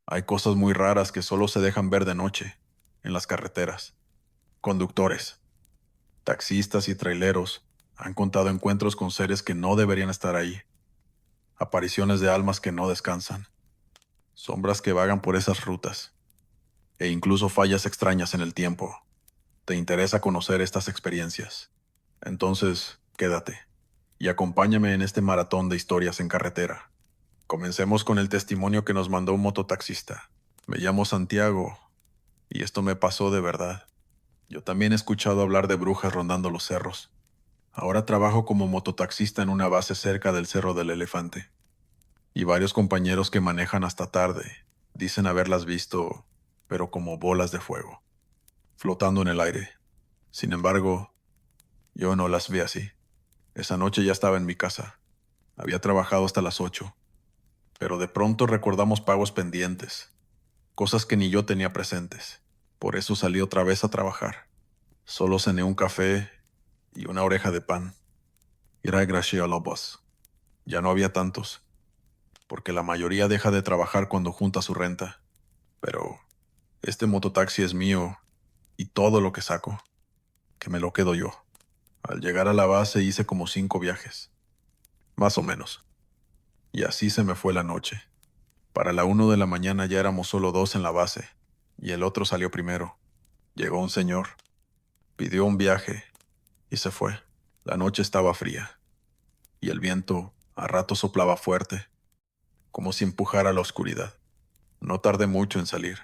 Hay cosas muy raras que solo se dejan ver de noche, en las carreteras. Conductores, taxistas y traileros han contado encuentros con seres que no deberían estar ahí, apariciones de almas que no descansan, sombras que vagan por esas rutas, e incluso fallas extrañas en el tiempo. ¿Te interesa conocer estas experiencias? Entonces, quédate y acompáñame en este maratón de historias en carretera. Comencemos con el testimonio que nos mandó un mototaxista. Me llamo Santiago y esto me pasó de verdad. Yo también he escuchado hablar de brujas rondando los cerros. Ahora trabajo como mototaxista en una base cerca del Cerro del Elefante. Y varios compañeros que manejan hasta tarde dicen haberlas visto, pero como bolas de fuego, flotando en el aire. Sin embargo, yo no las vi así. Esa noche ya estaba en mi casa. Había trabajado hasta las 8, pero de pronto recordamos pagos pendientes, cosas que ni yo tenía presentes. Por eso salí otra vez a trabajar. Solo cené un café y una oreja de pan. Era Lobos. Ya no había tantos, porque la mayoría deja de trabajar cuando junta su renta. Pero este mototaxi es mío y todo lo que saco, que me lo quedo yo. Al llegar a la base hice como 5 viajes, más o menos. Y así se me fue la noche. Para la 1 de la mañana ya éramos solo dos en la base, y el otro salió primero. Llegó un señor, pidió un viaje y se fue. La noche estaba fría, y el viento a rato soplaba fuerte, como si empujara la oscuridad. No tardé mucho en salir,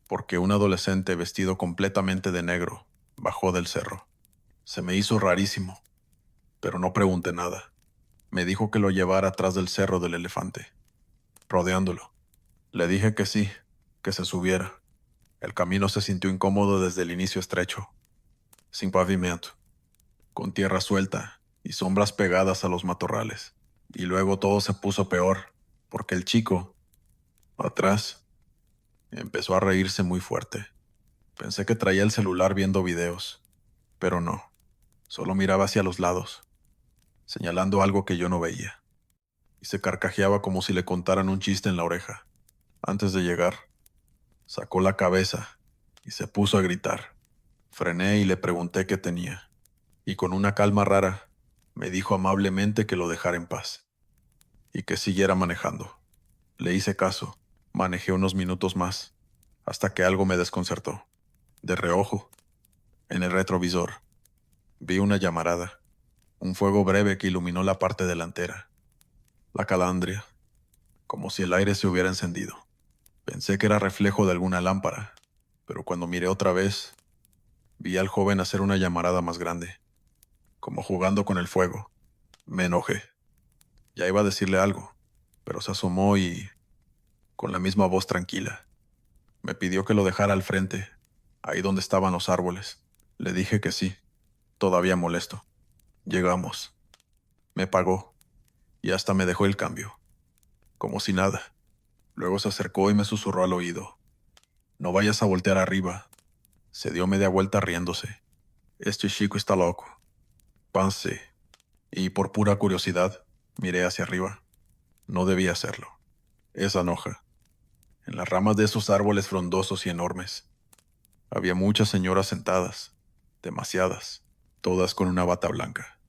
porque un adolescente vestido completamente de negro bajó del cerro. Se me hizo rarísimo, pero no pregunté nada. Me dijo que lo llevara atrás del Cerro del Elefante, rodeándolo. Le dije que sí, que se subiera. El camino se sintió incómodo desde el inicio estrecho, sin pavimento, con tierra suelta y sombras pegadas a los matorrales. Y luego todo se puso peor, porque el chico, atrás, empezó a reírse muy fuerte. Pensé que traía el celular viendo videos, pero no, solo miraba hacia los lados, señalando algo que yo no veía, y se carcajeaba como si le contaran un chiste en la oreja. Antes de llegar, sacó la cabeza y se puso a gritar. Frené y le pregunté qué tenía, y con una calma rara, me dijo amablemente que lo dejara en paz, y que siguiera manejando. Le hice caso, manejé unos minutos más, hasta que algo me desconcertó. De reojo, en el retrovisor, vi una llamarada, un fuego breve que iluminó la parte delantera, la calandria, como si el aire se hubiera encendido. Pensé que era reflejo de alguna lámpara, pero cuando miré otra vez, vi al joven hacer una llamarada más grande, como jugando con el fuego. Me enojé. Ya iba a decirle algo, pero se asomó y, con la misma voz tranquila, me pidió que lo dejara al frente, ahí donde estaban los árboles. Le dije que sí, todavía molesto. Llegamos. Me pagó y hasta me dejó el cambio, como si nada. Luego se acercó y me susurró al oído. No vayas a voltear arriba. Se dio media vuelta riéndose. Este chico está loco. Pensé, y por pura curiosidad, miré hacia arriba. No debía hacerlo. Esa hoja, en las ramas de esos árboles frondosos y enormes, había muchas señoras sentadas, demasiadas, todas con una bata blanca,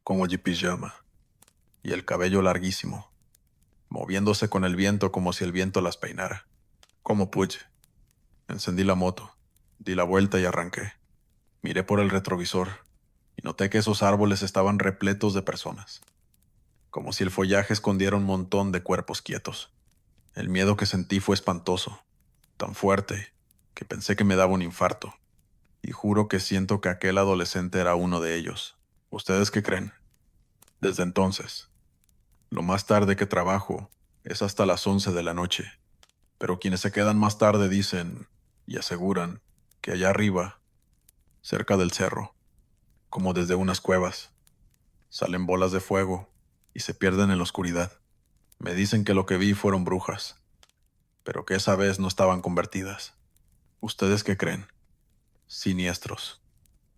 como de pijama, y el cabello larguísimo, moviéndose con el viento como si el viento las peinara. Como pude, encendí la moto, di la vuelta y arranqué. Miré por el retrovisor y noté que esos árboles estaban repletos de personas, como si el follaje escondiera un montón de cuerpos quietos. El miedo que sentí fue espantoso, tan fuerte, que pensé que me daba un infarto. Y juro que siento que aquel adolescente era uno de ellos. ¿Ustedes qué creen? Desde entonces, lo más tarde que trabajo es hasta las 11 de la noche. Pero quienes se quedan más tarde dicen y aseguran que allá arriba, cerca del cerro, como desde unas cuevas, salen bolas de fuego y se pierden en la oscuridad. Me dicen que lo que vi fueron brujas, pero que esa vez no estaban convertidas. ¿Ustedes qué creen? Siniestros.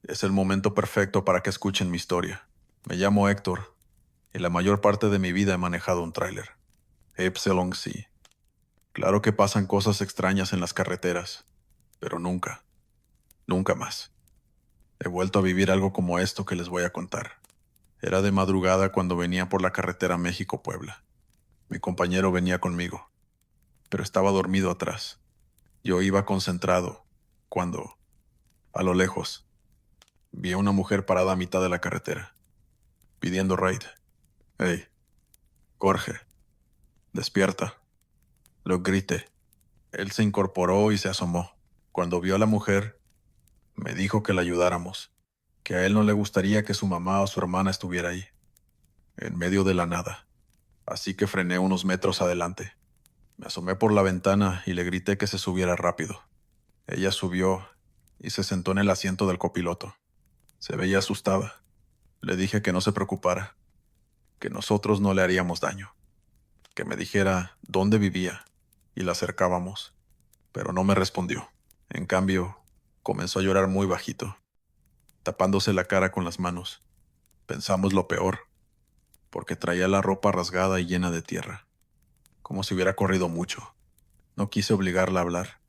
Es el momento perfecto para que escuchen mi historia. Me llamo Héctor, y la mayor parte de mi vida he manejado un tráiler. Epsilon C. Claro que pasan cosas extrañas en las carreteras, pero nunca, nunca más. He vuelto a vivir algo como esto que les voy a contar. Era de madrugada cuando venía por la carretera México-Puebla. Mi compañero venía conmigo, pero estaba dormido atrás. Yo iba concentrado cuando, a lo lejos, vi a una mujer parada a mitad de la carretera, pidiendo ride. Hey, Jorge, despierta. Lo grité. Él se incorporó y se asomó. Cuando vio a la mujer, me dijo que la ayudáramos, que a él no le gustaría que su mamá o su hermana estuviera ahí, en medio de la nada. Así que frené unos metros adelante. Me asomé por la ventana y le grité que se subiera rápido. Ella subió y se sentó en el asiento del copiloto. Se veía asustada. Le dije que no se preocupara, que nosotros no le haríamos daño, que me dijera dónde vivía y la acercábamos, pero no me respondió. En cambio, comenzó a llorar muy bajito, tapándose la cara con las manos. Pensamos lo peor, porque traía la ropa rasgada y llena de tierra, como si hubiera corrido mucho. No quise obligarla a hablar.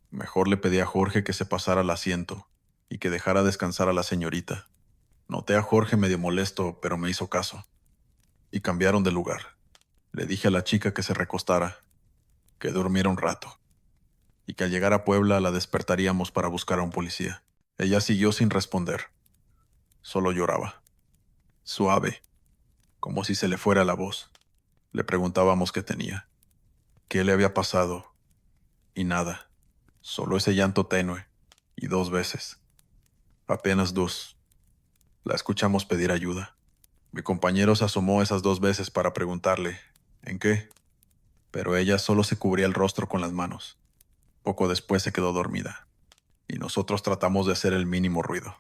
Mejor le pedí a Jorge que se pasara al asiento y que dejara descansar a la señorita. Noté a Jorge medio molesto, pero me hizo caso. Y cambiaron de lugar. Le dije a la chica que se recostara, que durmiera un rato, y que al llegar a Puebla la despertaríamos para buscar a un policía. Ella siguió sin responder. Solo lloraba. Suave, como si se le fuera la voz. Le preguntábamos qué tenía, qué le había pasado, y nada. Solo ese llanto tenue, y 2 veces. Apenas 2. La escuchamos pedir ayuda. Mi compañero se asomó esas 2 veces para preguntarle, ¿en qué? Pero ella solo se cubría el rostro con las manos. Poco después se quedó dormida, y nosotros tratamos de hacer el mínimo ruido,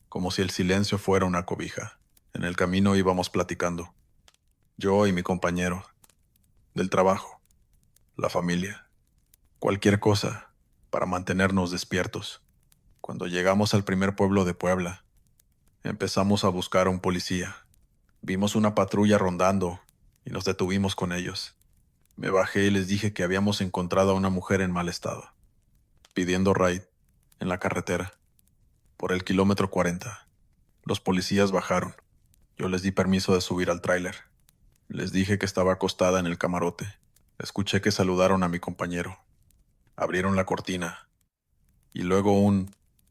como si el silencio fuera una cobija. En el camino íbamos platicando, yo y mi compañero, del trabajo, la familia, cualquier cosa para mantenernos despiertos. Cuando llegamos al primer pueblo de Puebla, empezamos a buscar a un policía. Vimos una patrulla rondando y nos detuvimos con ellos. Me bajé y les dije que habíamos encontrado a una mujer en mal estado, pidiendo ride en la carretera, por el kilómetro 40. Los policías bajaron. Yo les di permiso de subir al tráiler. Les dije que estaba acostada en el camarote. Escuché que saludaron a mi compañero. Abrieron la cortina. Y luego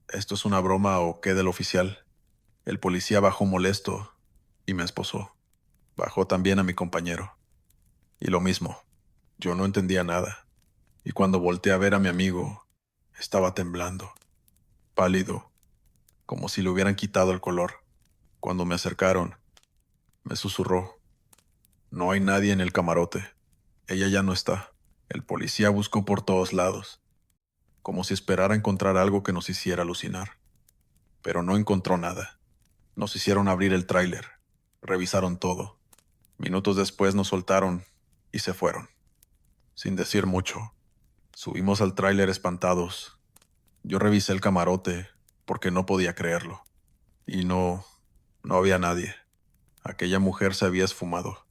¿esto es una broma o qué del oficial? El policía bajó molesto y me esposó. Bajó también a mi compañero. Y lo mismo. Yo no entendía nada. Y cuando volteé a ver a mi amigo, estaba temblando, pálido, como si le hubieran quitado el color. Cuando me acercaron, me susurró, no hay nadie en el camarote. Ella ya no está. El policía buscó por todos lados, como si esperara encontrar algo que nos hiciera alucinar. Pero no encontró nada. Nos hicieron abrir el tráiler. Revisaron todo. Minutos después nos soltaron y se fueron, sin decir mucho. Subimos al tráiler espantados. Yo revisé el camarote porque no podía creerlo. Y no había nadie. Aquella mujer se había esfumado.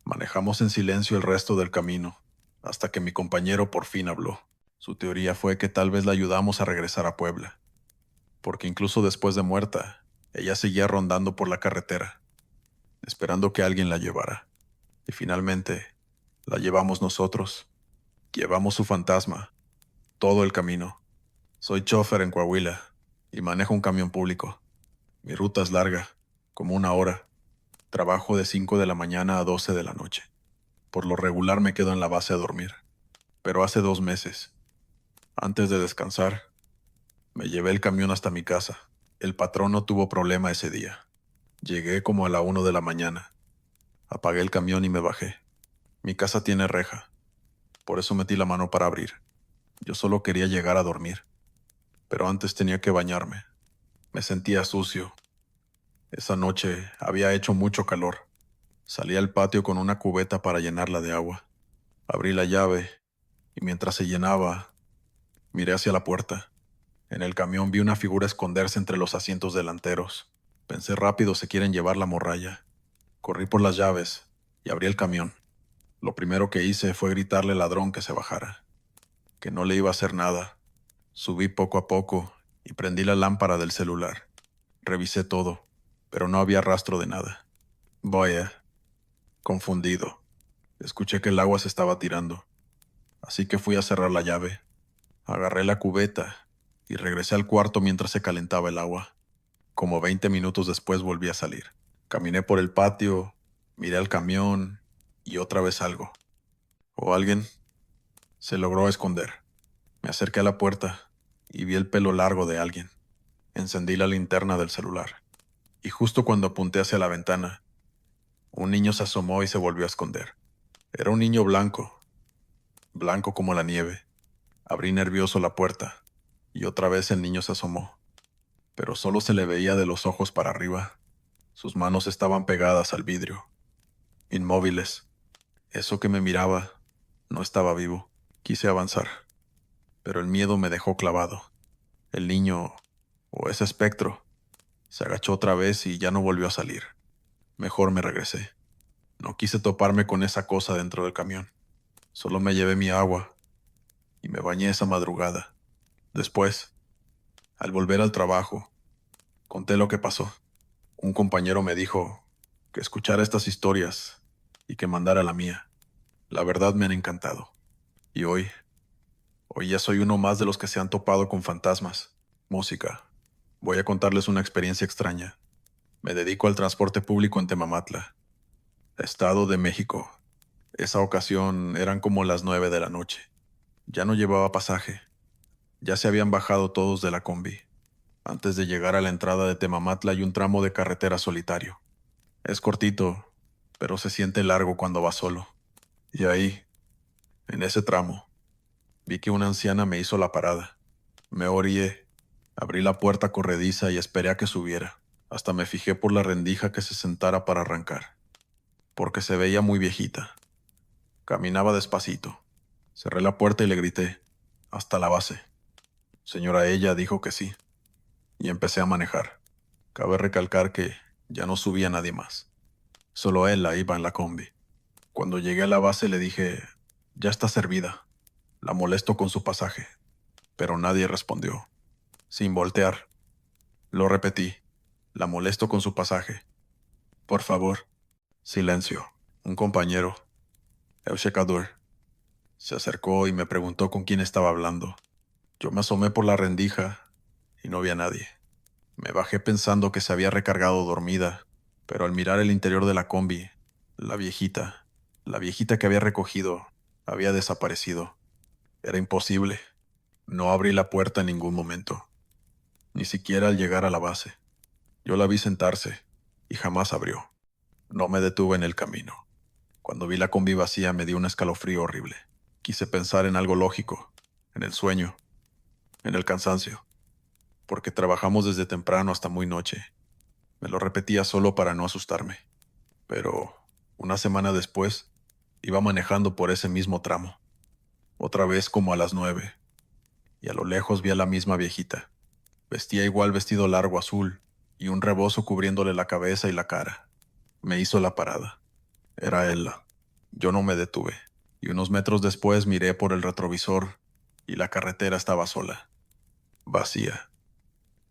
Manejamos en silencio el resto del camino, hasta que mi compañero por fin habló. Su teoría fue que tal vez la ayudamos a regresar a Puebla, porque incluso después de muerta, ella seguía rondando por la carretera, esperando que alguien la llevara. Y finalmente, la llevamos nosotros. Llevamos su fantasma, todo el camino. Soy chofer en Coahuila, y manejo un camión público. Mi ruta es larga, como 1 hora. Trabajo de 5 de la mañana a 12 de la noche. Por lo regular me quedo en la base a dormir. Pero hace 2 meses, antes de descansar, me llevé el camión hasta mi casa. El patrón no tuvo problema ese día. Llegué como a la 1 de la mañana. Apagué el camión y me bajé. Mi casa tiene reja, por eso metí la mano para abrir. Yo solo quería llegar a dormir, pero antes tenía que bañarme. Me sentía sucio. Esa noche había hecho mucho calor. Salí al patio con una cubeta para llenarla de agua. Abrí la llave y mientras se llenaba, miré hacia la puerta. En el camión vi una figura esconderse entre los asientos delanteros. Pensé rápido se quieren llevar la morralla. Corrí por las llaves y abrí el camión. Lo primero que hice fue gritarle al ladrón que se bajara, que no le iba a hacer nada. Subí poco a poco y prendí la lámpara del celular. Revisé todo, pero no había rastro de nada. Vaya, confundido. Escuché que el agua se estaba tirando, así que fui a cerrar la llave. Agarré la cubeta y regresé al cuarto mientras se calentaba el agua. Como 20 minutos después volví a salir. Caminé por el patio, miré al camión y otra vez algo. O alguien se logró esconder. Me acerqué a la puerta y vi el pelo largo de alguien. Encendí la linterna del celular. Y justo cuando apunté hacia la ventana, un niño se asomó y se volvió a esconder. Era un niño blanco, blanco como la nieve. Abrí nervioso la puerta y otra vez el niño se asomó, pero solo se le veía de los ojos para arriba. Sus manos estaban pegadas al vidrio, inmóviles. Eso que me miraba no estaba vivo. Quise avanzar, pero el miedo me dejó clavado. El niño, o ese espectro, se agachó otra vez y ya no volvió a salir. Mejor me regresé. No quise toparme con esa cosa dentro del camión. Solo me llevé mi agua y me bañé esa madrugada. Después, al volver al trabajo, conté lo que pasó. Un compañero me dijo que escuchara estas historias y que mandara la mía. La verdad me han encantado. Y hoy ya soy uno más de los que se han topado con fantasmas. Música. Voy a contarles una experiencia extraña. Me dedico al transporte público en Temamatla, Estado de México. Esa ocasión eran como las 9 de la noche. Ya no llevaba pasaje. Ya se habían bajado todos de la combi. Antes de llegar a la entrada de Temamatla hay un tramo de carretera solitario. Es cortito, pero se siente largo cuando va solo. Y ahí, en ese tramo, vi que una anciana me hizo la parada. Me orillé, abrí la puerta corrediza y esperé a que subiera. Hasta me fijé por la rendija que se sentara para arrancar, porque se veía muy viejita. Caminaba despacito. Cerré la puerta y le grité, hasta la base. Señora, ella dijo que sí, y empecé a manejar. Cabe recalcar que ya no subía nadie más. Solo él la iba en la combi. Cuando llegué a la base le dije, ya está servida. La molesto con su pasaje. Pero nadie respondió. Sin voltear. Lo repetí. La molesto con su pasaje. Por favor. Silencio. Un compañero, Eushekadur, se acercó y me preguntó con quién estaba hablando. Yo me asomé por la rendija y no vi a nadie. Me bajé pensando que se había recargado dormida, pero al mirar el interior de la combi, la viejita que había recogido, había desaparecido. Era imposible. No abrí la puerta en ningún momento, ni siquiera al llegar a la base. Yo la vi sentarse y jamás abrió. No me detuve en el camino. Cuando vi la combi vacía me dio un escalofrío horrible. Quise pensar en algo lógico, en el sueño, en el cansancio, porque trabajamos desde temprano hasta muy noche. Me lo repetía solo para no asustarme. Pero, una semana después, iba manejando por ese mismo tramo, otra vez como a las 9, y a lo lejos vi a la misma viejita. Vestía igual vestido largo azul y un rebozo cubriéndole la cabeza y la cara. Me hizo la parada. Era ella. Yo no me detuve, y unos metros después miré por el retrovisor y la carretera estaba sola, vacía,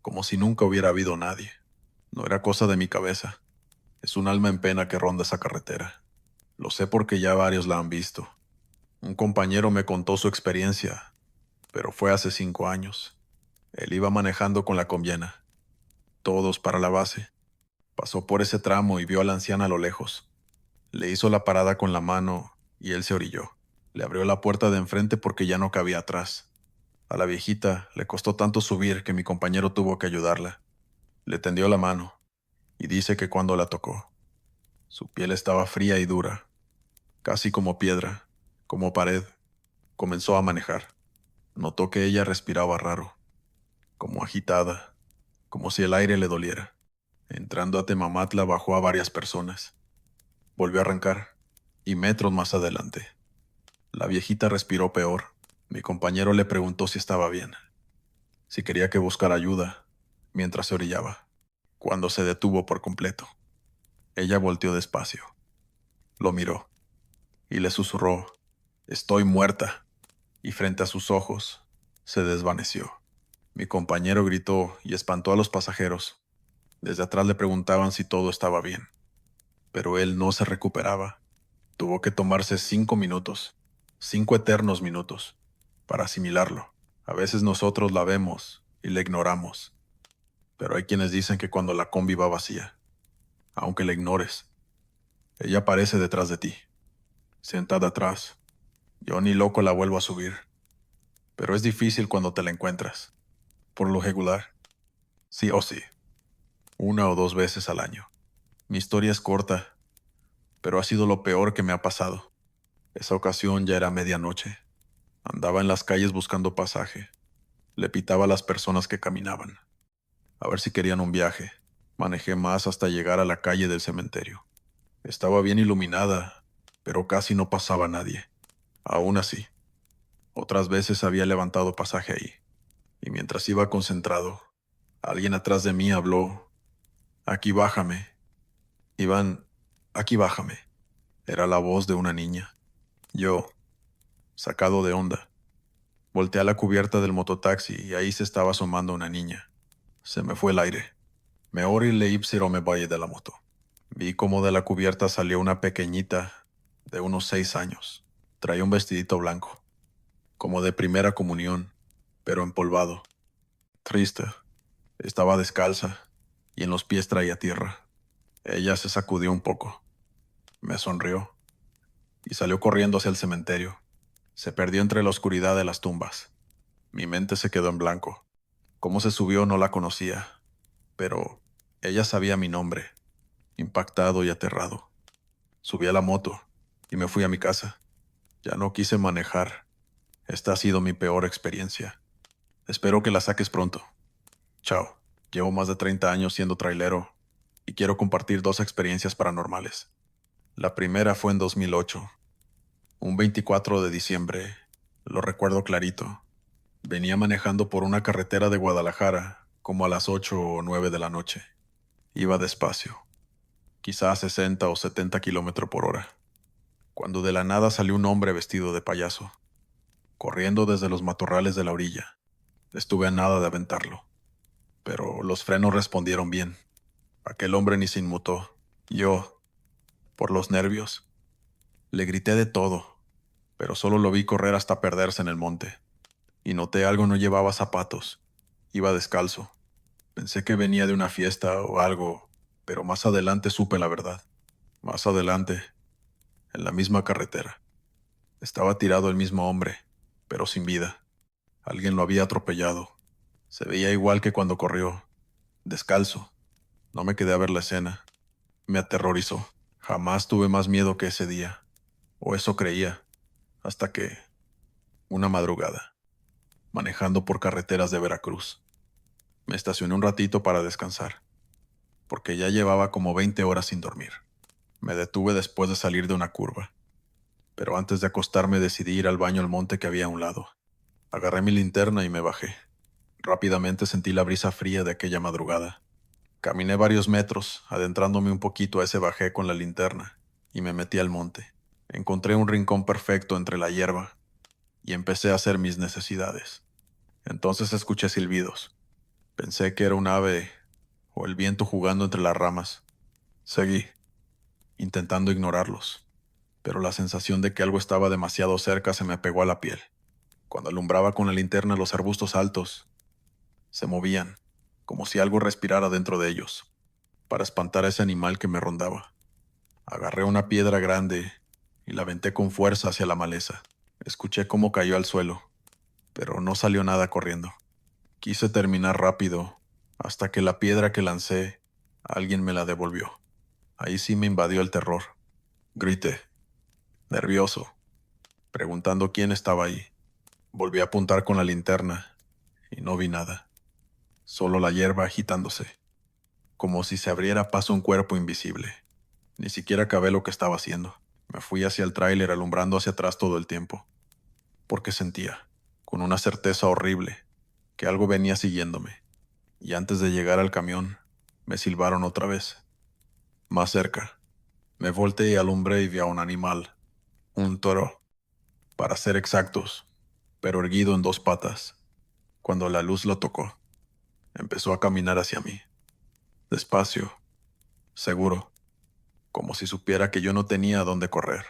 como si nunca hubiera habido nadie. No era cosa de mi cabeza. Es un alma en pena que ronda esa carretera. Lo sé porque ya varios la han visto. Un compañero me contó su experiencia, pero fue hace 5 años. Él iba manejando con la combiena, todos para la base. Pasó por ese tramo y vio a la anciana a lo lejos. Le hizo la parada con la mano y él se orilló. Le abrió la puerta de enfrente porque ya no cabía atrás. A la viejita le costó tanto subir que mi compañero tuvo que ayudarla. Le tendió la mano y dice que cuando la tocó, su piel estaba fría y dura, casi como piedra, como pared. Comenzó a manejar. Notó que ella respiraba raro, como agitada, como si el aire le doliera. Entrando a Temamatla bajó a varias personas. Volvió a arrancar, y metros más adelante, la viejita respiró peor. Mi compañero le preguntó si estaba bien, si quería que buscara ayuda, mientras se orillaba. Cuando se detuvo por completo, ella volteó despacio. Lo miró. y le susurró: «Estoy muerta», y frente a sus ojos se desvaneció. Mi compañero gritó y espantó a los pasajeros. Desde atrás le preguntaban si todo estaba bien, pero él no se recuperaba. Tuvo que tomarse 5 minutos, 5 eternos minutos, para asimilarlo. A veces nosotros la vemos y la ignoramos, pero hay quienes dicen que cuando la combi va vacía, aunque la ignores, ella aparece detrás de ti, sentada atrás. Yo ni loco la vuelvo a subir, pero es difícil cuando te la encuentras. Por lo regular, sí o sí, 1 o 2 veces al año. Mi historia es corta, pero ha sido lo peor que me ha pasado. Esa ocasión ya era medianoche. Andaba en las calles buscando pasaje. Le pitaba a las personas que caminaban, a ver si querían un viaje. Manejé más hasta llegar a la calle del cementerio. Estaba bien iluminada, pero casi no pasaba nadie. Aún así, otras veces había levantado pasaje ahí, y mientras iba concentrado, alguien atrás de mí habló: «Aquí bájame. Iván, aquí bájame». Era la voz de una niña. Yo, sacado de onda, volteé a la cubierta del mototaxi y ahí se estaba asomando una niña. Se me fue el aire. Me oré y leí me valle de la moto. Vi cómo de la cubierta salió una pequeñita de unos 6 años. Traía un vestidito blanco, como de primera comunión, pero empolvado. Triste. Estaba descalza y en los pies traía tierra. Ella se sacudió un poco, me sonrió y salió corriendo hacia el cementerio. Se perdió entre la oscuridad de las tumbas. Mi mente se quedó en blanco. Cómo se subió no la conocía, pero ella sabía mi nombre. Impactado y aterrado, subí a la moto y me fui a mi casa. Ya no quise manejar. Esta ha sido mi peor experiencia. Espero que la saques pronto. Chao. Llevo más de 30 años siendo trailero y quiero compartir 2 experiencias paranormales. La primera fue en 2008, un 24 de diciembre. Lo recuerdo clarito. Venía manejando por una carretera de Guadalajara como a las 8 o 9 de la noche. Iba despacio, quizás 60 o 70 kilómetros por hora, cuando de la nada salió un hombre vestido de payaso, corriendo desde los matorrales de la orilla. Estuve a nada de aventarlo, pero los frenos respondieron bien. Aquel hombre ni se inmutó. Yo, por los nervios, le grité de todo, pero solo lo vi correr hasta perderse en el monte. Y noté algo: no llevaba zapatos. Iba descalzo. Pensé que venía de una fiesta o algo, pero más adelante supe la verdad. Más adelante, en la misma carretera, estaba tirado el mismo hombre, pero sin vida. Alguien lo había atropellado. Se veía igual que cuando corrió, descalzo. No me quedé a ver la escena. Me aterrorizó. Jamás tuve más miedo que ese día, o eso creía, hasta que, una madrugada, manejando por carreteras de Veracruz, me estacioné un ratito para descansar, porque ya llevaba como 20 horas sin dormir. Me detuve después de salir de una curva, pero antes de acostarme decidí ir al baño al monte que había a un lado. Agarré mi linterna y me bajé. Rápidamente sentí la brisa fría de aquella madrugada. Caminé varios metros, adentrándome un poquito a ese bajé con la linterna, y me metí al monte. Encontré un rincón perfecto entre la hierba, y empecé a hacer mis necesidades. Entonces escuché silbidos. Pensé que era un ave o el viento jugando entre las ramas. Seguí, intentando ignorarlos, pero la sensación de que algo estaba demasiado cerca se me pegó a la piel. Cuando alumbraba con la linterna los arbustos altos, se movían, como si algo respirara dentro de ellos, para espantar a ese animal que me rondaba. Agarré una piedra grande y la aventé con fuerza hacia la maleza. Escuché cómo cayó al suelo, pero no salió nada corriendo. Quise terminar rápido, hasta que la piedra que lancé, alguien me la devolvió. Ahí sí me invadió el terror. Grité, nervioso, preguntando quién estaba ahí. Volví a apuntar con la linterna y no vi nada, solo la hierba agitándose, como si se abriera paso un cuerpo invisible. Ni siquiera acabé lo que estaba haciendo. Me fui hacia el tráiler alumbrando hacia atrás todo el tiempo, porque sentía, con una certeza horrible, que algo venía siguiéndome. Y antes de llegar al camión, me silbaron otra vez. Más cerca. Me volteé y alumbré y vi a un animal. Un toro, para ser exactos, pero erguido en dos patas. Cuando la luz lo tocó, empezó a caminar hacia mí, despacio, seguro, como si supiera que yo no tenía a dónde correr.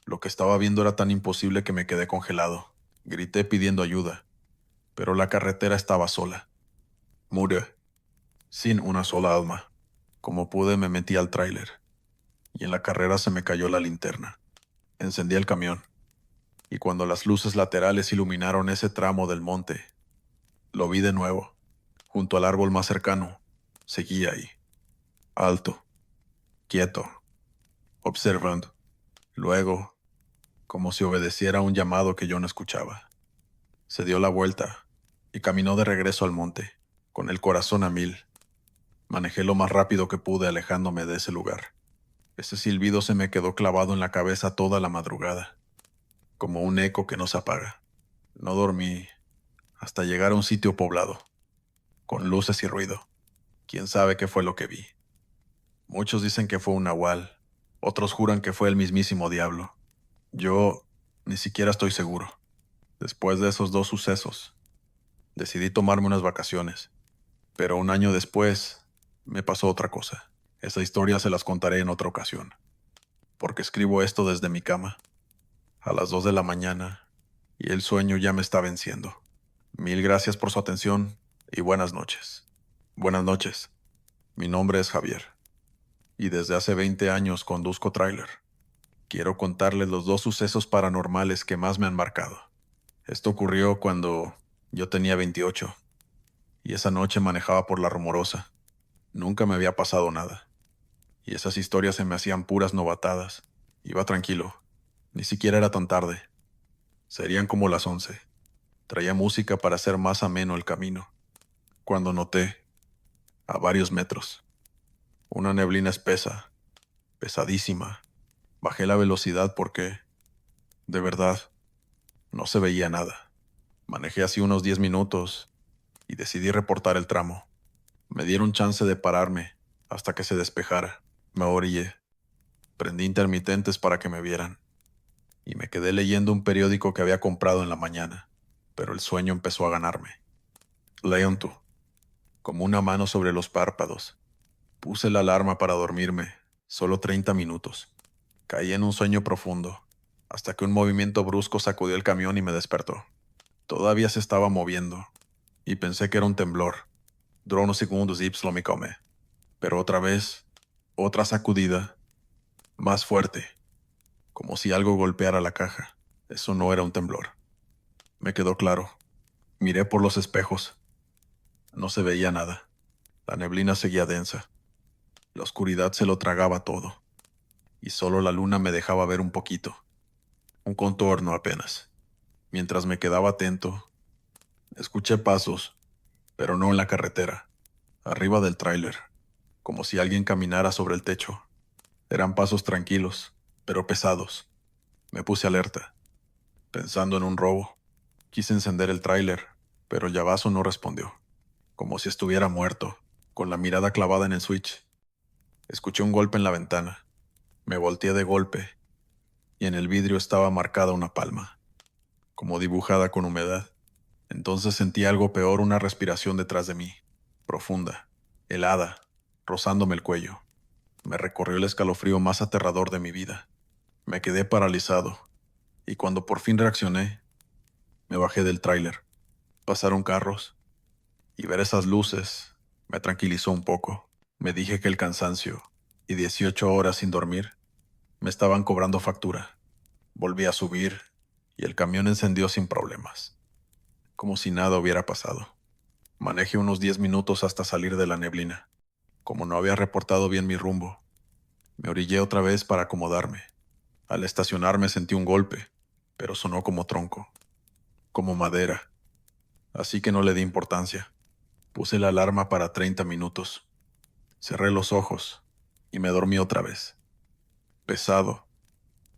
Lo que estaba viendo era tan imposible que me quedé congelado. Grité pidiendo ayuda, pero la carretera estaba sola. Murió, sin una sola alma. Como pude me metí al tráiler, y en la carrera se me cayó la linterna. Encendí el camión, y cuando las luces laterales iluminaron ese tramo del monte, lo vi de nuevo, junto al árbol más cercano. Seguía ahí, alto, quieto, observando. Luego, como si obedeciera a un llamado que yo no escuchaba, se dio la vuelta y caminó de regreso al monte, con el corazón a mil. Manejé lo más rápido que pude alejándome de ese lugar. Ese silbido se me quedó clavado en la cabeza toda la madrugada, como un eco que no se apaga. No dormí hasta llegar a un sitio poblado, con luces y ruido. ¿Quién sabe qué fue lo que vi? Muchos dicen que fue un nahual, otros juran que fue el mismísimo diablo. Yo ni siquiera estoy seguro. Después de esos dos sucesos, decidí tomarme unas vacaciones, pero un año después me pasó otra cosa. Esa historia se las contaré en otra ocasión, porque escribo esto desde mi cama, a las 2 de la mañana, y el sueño ya me está venciendo. Mil gracias por su atención y buenas noches. Buenas noches. Mi nombre es Javier, y desde hace 20 años conduzco tráiler. Quiero contarles los dos sucesos paranormales que más me han marcado. Esto ocurrió cuando yo tenía 28, y esa noche manejaba por La Rumorosa. Nunca me había pasado nada, y esas historias se me hacían puras novatadas. Iba tranquilo, ni siquiera era tan tarde. Serían como las 11. Traía música para hacer más ameno el camino, cuando noté, a varios metros, una neblina espesa, pesadísima. Bajé la velocidad porque, de verdad, no se veía nada. Manejé así unos 10 minutos y decidí reportar el tramo. Me dieron chance de pararme hasta que se despejara. Me orillé, prendí intermitentes para que me vieran y me quedé leyendo un periódico que había comprado en la mañana, pero el sueño empezó a ganarme. Lento, como una mano sobre los párpados. Puse la alarma para dormirme, solo 30 minutos. Caí en un sueño profundo, hasta que un movimiento brusco sacudió el camión y me despertó. Todavía se estaba moviendo, y pensé que era un temblor. Duró unos segundos y lo me come. Pero otra vez, otra sacudida, más fuerte, como si algo golpeara la caja. Eso no era un temblor. Me quedó claro. Miré por los espejos. No se veía nada. La neblina seguía densa. La oscuridad se lo tragaba todo, y solo la luna me dejaba ver un poquito, un contorno apenas. Mientras me quedaba atento, escuché pasos, pero no en la carretera, arriba del tráiler, como si alguien caminara sobre el techo. Eran pasos tranquilos, pero pesados. Me puse alerta, pensando en un robo. Quise encender el tráiler, pero Yavaso no respondió, como si estuviera muerto, con la mirada clavada en el switch. Escuché un golpe en la ventana. Me volteé de golpe, y en el vidrio estaba marcada una palma, como dibujada con humedad. Entonces sentí algo peor, una respiración detrás de mí, profunda, helada, rozándome el cuello. Me recorrió el escalofrío más aterrador de mi vida. Me quedé paralizado, y cuando por fin reaccioné, me bajé del tráiler. Pasaron carros, y ver esas luces me tranquilizó un poco. Me dije que el cansancio y 18 horas sin dormir me estaban cobrando factura. Volví a subir, y el camión encendió sin problemas, como si nada hubiera pasado. Manejé unos 10 minutos hasta salir de la neblina. Como no había reportado bien mi rumbo, me orillé otra vez para acomodarme. Al estacionarme sentí un golpe, pero sonó como tronco, como madera, así que no le di importancia. Puse la alarma para 30 minutos. Cerré los ojos y me dormí otra vez. Pesado,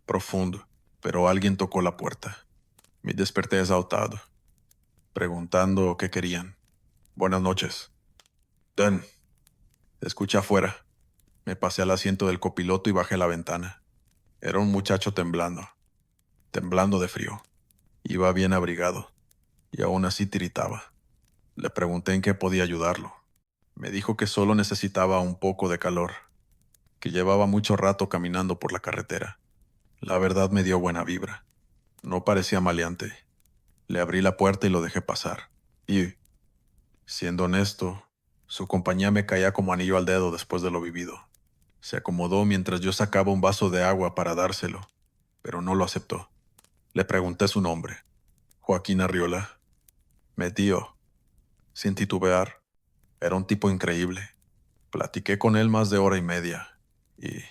profundo, pero alguien tocó la puerta. Me desperté exaltado, preguntando qué querían. Buenas noches. Dan, escuché afuera. Me pasé al asiento del copiloto y bajé la ventana. Era un muchacho temblando. temblando de frío. Iba bien abrigado, y aún así tiritaba. Le pregunté en qué podía ayudarlo. Me dijo que solo necesitaba un poco de calor, que llevaba mucho rato caminando por la carretera. La verdad me dio buena vibra. No parecía maleante. Le abrí la puerta y lo dejé pasar. Y, siendo honesto, su compañía me caía como anillo al dedo después de lo vivido. Se acomodó mientras yo sacaba un vaso de agua para dárselo, pero no lo aceptó. Le pregunté su nombre. Joaquín Arriola. Me dio, sin titubear. Era un tipo increíble. Platiqué con él más de hora y media, y,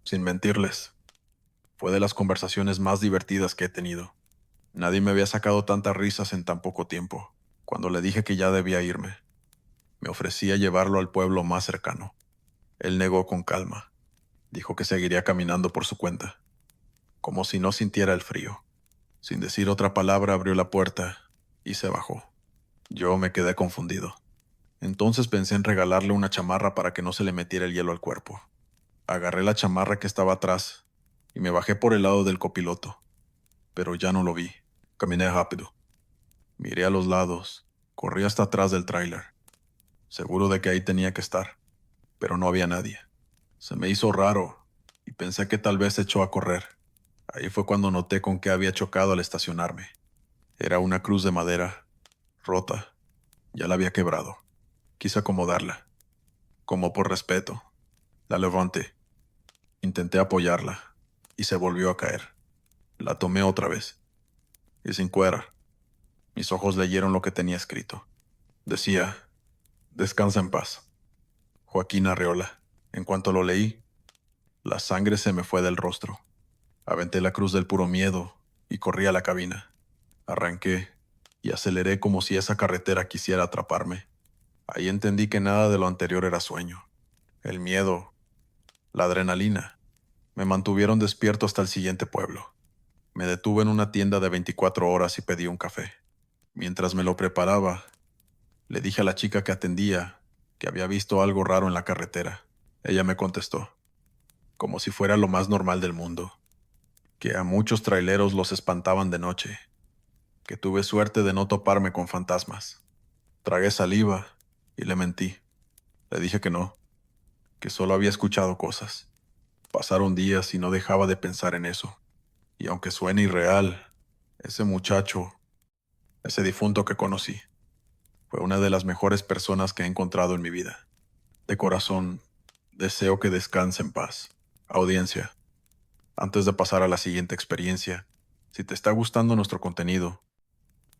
sin mentirles, fue de las conversaciones más divertidas que he tenido. Nadie me había sacado tantas risas en tan poco tiempo. Cuando le dije que ya debía irme, me ofrecía llevarlo al pueblo más cercano. Él negó con calma. Dijo que seguiría caminando por su cuenta, como si no sintiera el frío. Sin decir otra palabra, abrió la puerta y se bajó. Yo me quedé confundido. Entonces pensé en regalarle una chamarra para que no se le metiera el hielo al cuerpo. Agarré la chamarra que estaba atrás y me bajé por el lado del copiloto, pero ya no lo vi. Caminé rápido. Miré a los lados. Corrí hasta atrás del tráiler, seguro de que ahí tenía que estar, pero no había nadie. Se me hizo raro y pensé que tal vez se echó a correr. Ahí fue cuando noté con qué había chocado al estacionarme. Era una cruz de madera, rota. Ya la había quebrado. Quise acomodarla, como por respeto. La levanté. Intenté apoyarla y se volvió a caer. La tomé otra vez y sin cuerda. Mis ojos leyeron lo que tenía escrito. Decía: descansa en paz, Joaquín Arreola. En cuanto lo leí, la sangre se me fue del rostro. Aventé la cruz del puro miedo y corrí a la cabina. Arranqué y aceleré como si esa carretera quisiera atraparme. Ahí entendí que nada de lo anterior era sueño. El miedo, la adrenalina, me mantuvieron despierto hasta el siguiente pueblo. Me detuve en una tienda de 24 horas y pedí un café. Mientras me lo preparaba, le dije a la chica que atendía que había visto algo raro en la carretera. Ella me contestó, como si fuera lo más normal del mundo, que a muchos traileros los espantaban de noche, que tuve suerte de no toparme con fantasmas. Tragué saliva y le mentí. Le dije que no, que solo había escuchado cosas. Pasaron días y no dejaba de pensar en eso. Y aunque suene irreal, ese muchacho, ese difunto que conocí, fue una de las mejores personas que he encontrado en mi vida. De corazón, deseo que descanse en paz. Audiencia, antes de pasar a la siguiente experiencia, si te está gustando nuestro contenido,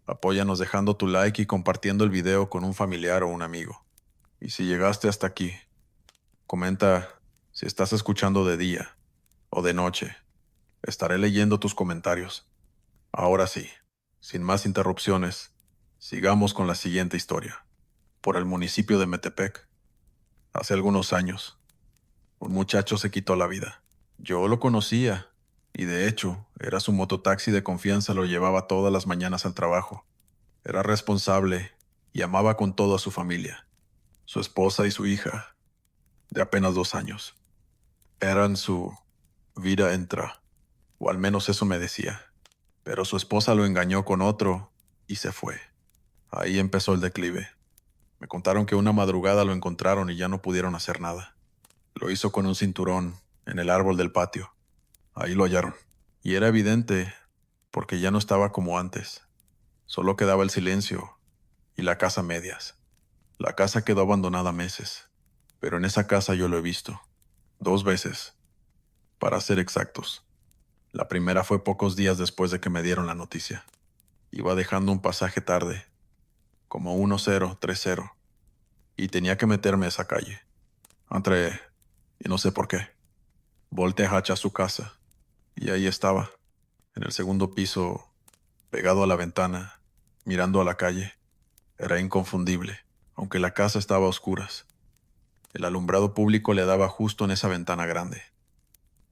apóyanos dejando tu like y compartiendo el video con un familiar o un amigo. Y si llegaste hasta aquí, comenta si estás escuchando de día o de noche. Estaré leyendo tus comentarios. Ahora sí, sin más interrupciones, sigamos con la siguiente historia. Por el municipio de Metepec, hace algunos años, un muchacho se quitó la vida. Yo lo conocía, y de hecho, era su mototaxi de confianza, lo llevaba todas las mañanas al trabajo. Era responsable y amaba con todo a su familia, su esposa y su hija, de apenas 2 años. Eran su vida entra, o al menos eso me decía. Pero su esposa lo engañó con otro y se fue. Ahí empezó el declive. Me contaron que una madrugada lo encontraron y ya no pudieron hacer nada. Lo hizo con un cinturón en el árbol del patio. Ahí lo hallaron. Y era evidente, porque ya no estaba como antes. Solo quedaba el silencio y la casa a medias. La casa quedó abandonada meses, pero en esa casa yo lo he visto. 2 veces, para ser exactos. La primera fue pocos días después de que me dieron la noticia. Iba dejando un pasaje tarde, como 1030, y tenía que meterme a esa calle. Entré, y no sé por qué. Volteé hacia su casa, y ahí estaba, en el segundo piso, pegado a la ventana, mirando a la calle. Era inconfundible, aunque la casa estaba a oscuras. El alumbrado público le daba justo en esa ventana grande,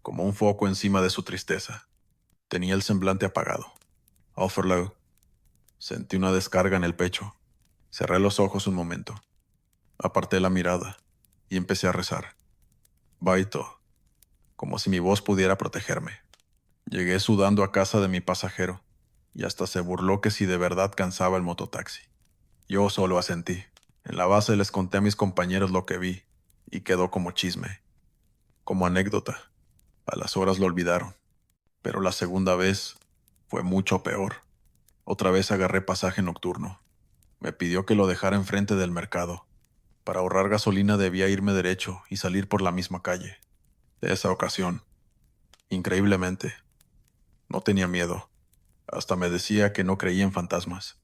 como un foco encima de su tristeza. Tenía el semblante apagado. Offerlow. Sentí una descarga en el pecho. Cerré los ojos un momento. Aparté la mirada y empecé a rezar. Baito, como si mi voz pudiera protegerme. Llegué sudando a casa de mi pasajero, y hasta se burló que si de verdad cansaba el mototaxi. Yo solo asentí. En la base les conté a mis compañeros lo que vi, y quedó como chisme, como anécdota. A las horas lo olvidaron, pero la segunda vez fue mucho peor. Otra vez agarré pasaje nocturno. Me pidió que lo dejara enfrente del mercado. Para ahorrar gasolina debía irme derecho y salir por la misma calle. De esa ocasión, increíblemente, no tenía miedo. Hasta me decía que no creía en fantasmas,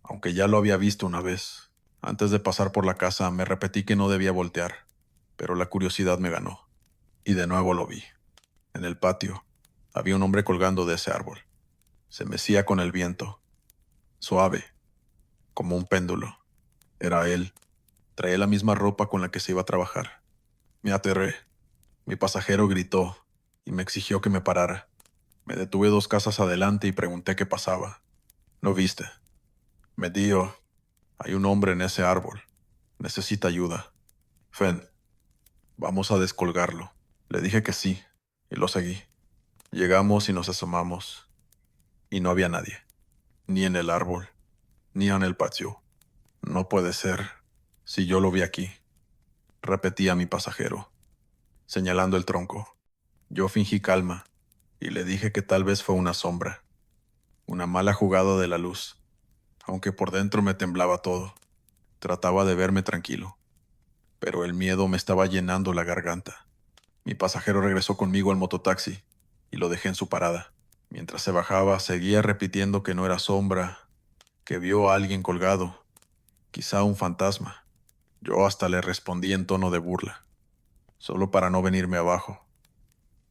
aunque ya lo había visto una vez. Antes de pasar por la casa me repetí que no debía voltear, pero la curiosidad me ganó. Y de nuevo lo vi. En el patio había un hombre colgando de ese árbol. Se mecía con el viento, suave, como un péndulo. Era él. Traía la misma ropa con la que se iba a trabajar. Me aterré. Mi pasajero gritó y me exigió que me parara. Me detuve 2 casas adelante y pregunté qué pasaba. ¿No viste? Me dijo, hay un hombre en ese árbol. Necesita ayuda. Fen, vamos a descolgarlo. Le dije que sí, y lo seguí. Llegamos y nos asomamos, y no había nadie. Ni en el árbol, ni en el patio. No puede ser, si yo lo vi aquí, repetía mi pasajero, señalando el tronco. Yo fingí calma, y le dije que tal vez fue una sombra, una mala jugada de la luz, aunque por dentro me temblaba todo. Trataba de verme tranquilo, pero el miedo me estaba llenando la garganta. Mi pasajero regresó conmigo al mototaxi y lo dejé en su parada. Mientras se bajaba, seguía repitiendo que no era sombra, que vio a alguien colgado, quizá un fantasma. Yo hasta le respondí en tono de burla, solo para no venirme abajo.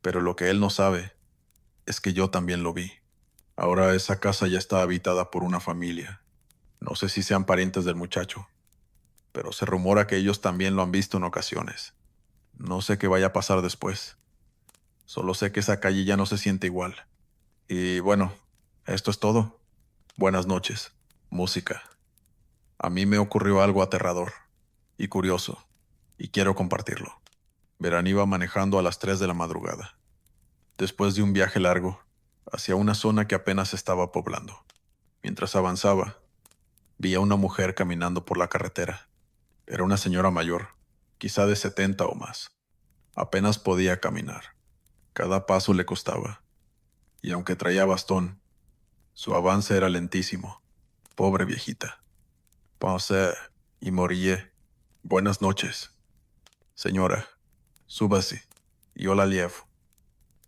Pero lo que él no sabe es que yo también lo vi. Ahora esa casa ya está habitada por una familia. No sé si sean parientes del muchacho, pero se rumora que ellos también lo han visto en ocasiones. No sé qué vaya a pasar después. Solo sé que esa calle ya no se siente igual. Y bueno, esto es todo. Buenas noches. Música. A mí me ocurrió algo aterrador y curioso, y quiero compartirlo. Verán, iba manejando a las 3 de la madrugada, después de un viaje largo, hacia una zona que apenas estaba poblando. Mientras avanzaba, vi a una mujer caminando por la carretera. Era una señora mayor, quizá de 70 o más. Apenas podía caminar. Cada paso le costaba, y aunque traía bastón, su avance era lentísimo. Pobre viejita. Pensé y morí. Buenas noches, señora. Súbase. Yo la llevo.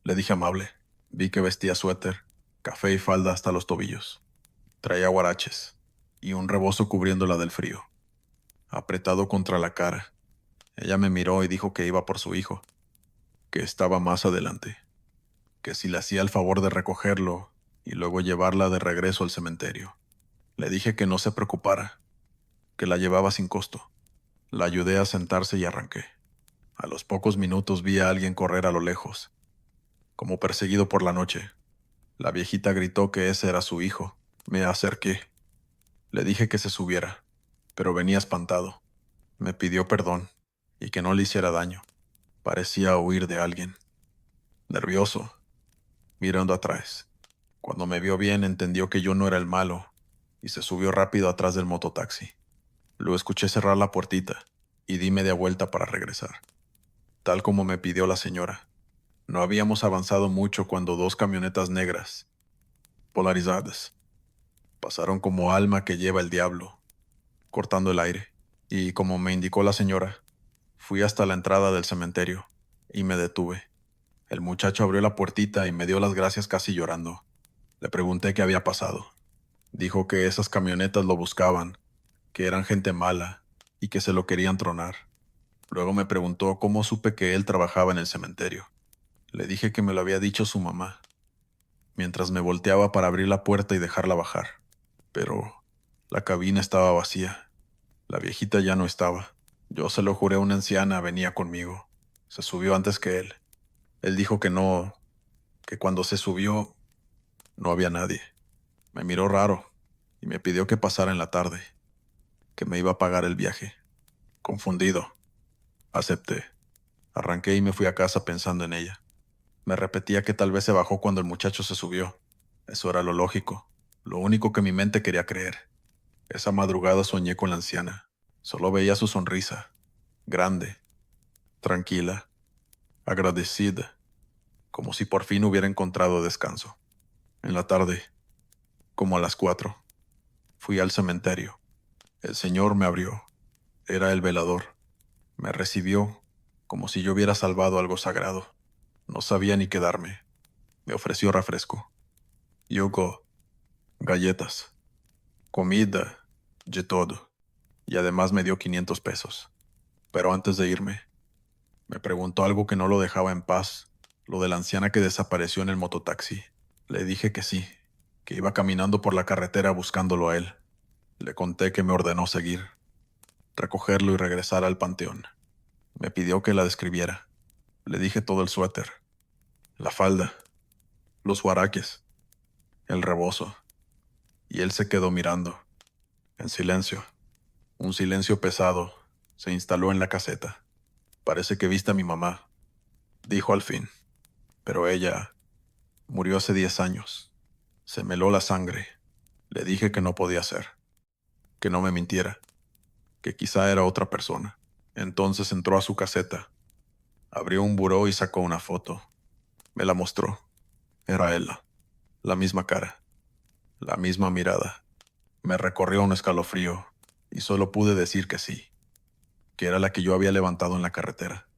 Le dije amable. Vi que vestía suéter, café y falda hasta los tobillos. Traía guaraches y un rebozo cubriéndola del frío, apretado contra la cara. Ella me miró y dijo que iba por su hijo, que estaba más adelante, que si le hacía el favor de recogerlo y luego llevarla de regreso al cementerio. Le dije que no se preocupara, que la llevaba sin costo. La ayudé a sentarse y arranqué. A los pocos minutos vi a alguien correr a lo lejos, como perseguido por la noche. La viejita gritó que ese era su hijo. Me acerqué. Le dije que se subiera, pero venía espantado. Me pidió perdón y que no le hiciera daño. Parecía huir de alguien. Nervioso, mirando atrás. Cuando me vio bien, entendió que yo no era el malo y se subió rápido atrás del mototaxi. Lo escuché cerrar la puertita y di media vuelta para regresar, tal como me pidió la señora. No habíamos avanzado mucho cuando 2 camionetas negras, polarizadas, pasaron como alma que lleva el diablo, cortando el aire. Y como me indicó la señora, fui hasta la entrada del cementerio y me detuve. El muchacho abrió la puertita y me dio las gracias casi llorando. Le pregunté qué había pasado. Dijo que esas camionetas lo buscaban, que eran gente mala y que se lo querían tronar. Luego me preguntó cómo supe que él trabajaba en el cementerio. Le dije que me lo había dicho su mamá, mientras me volteaba para abrir la puerta y dejarla bajar. Pero la cabina estaba vacía. La viejita ya no estaba. Yo se lo juré a una anciana, venía conmigo. Se subió antes que él. Él dijo que no, que cuando se subió no había nadie. Me miró raro y me pidió que pasara en la tarde, que me iba a pagar el viaje. Confundido, acepté. Arranqué y me fui a casa pensando en ella. Me repetía que tal vez se bajó cuando el muchacho se subió. Eso era lo lógico, lo único que mi mente quería creer. Esa madrugada soñé con la anciana. Solo veía su sonrisa, grande, tranquila, agradecida, como si por fin hubiera encontrado descanso. En la tarde, como a las 4, fui al cementerio. El señor me abrió. Era el velador. Me recibió como si yo hubiera salvado algo sagrado. No sabía ni qué darme. Me ofreció refresco, yugo, galletas, comida, de todo. Y además me dio 500 pesos. Pero antes de irme, me preguntó algo que no lo dejaba en paz, lo de la anciana que desapareció en el mototaxi. Le dije que sí, que iba caminando por la carretera buscándolo a él. Le conté que me ordenó seguir, recogerlo y regresar al panteón. Me pidió que la describiera. Le dije todo el suéter, la falda, los huaraques, el rebozo. Y él se quedó mirando, en silencio. Un silencio pesado se instaló en la caseta. Parece que viste a mi mamá, dijo al fin. Pero ella murió hace 10 años. Se me heló la sangre. Le dije que no podía ser, que no me mintiera, que quizá era otra persona. Entonces entró a su caseta, abrió un buró y sacó una foto. Me la mostró. Era ella, la misma cara, la misma mirada. Me recorrió un escalofrío y solo pude decir que sí, que era la que yo había levantado en la carretera.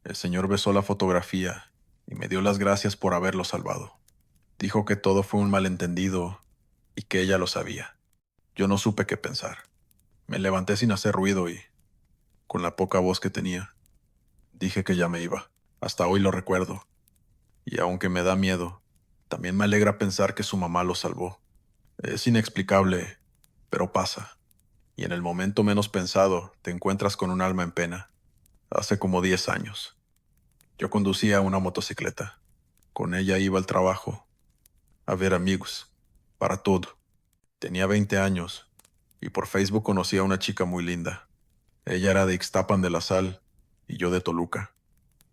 El señor besó la fotografía y me dio las gracias por haberlo salvado. Dijo que todo fue un malentendido y que ella lo sabía. Yo no supe qué pensar. Me levanté sin hacer ruido y, con la poca voz que tenía, dije que ya me iba. Hasta hoy lo recuerdo. Y aunque me da miedo, también me alegra pensar que su mamá lo salvó. Es inexplicable, pero pasa. Y en el momento menos pensado, te encuentras con un alma en pena. Hace como 10 años. Yo conducía una motocicleta. Con ella iba al trabajo, a ver amigos, para todo. Tenía 20 años y por Facebook conocí a una chica muy linda. Ella era de Ixtapan de la Sal y yo de Toluca.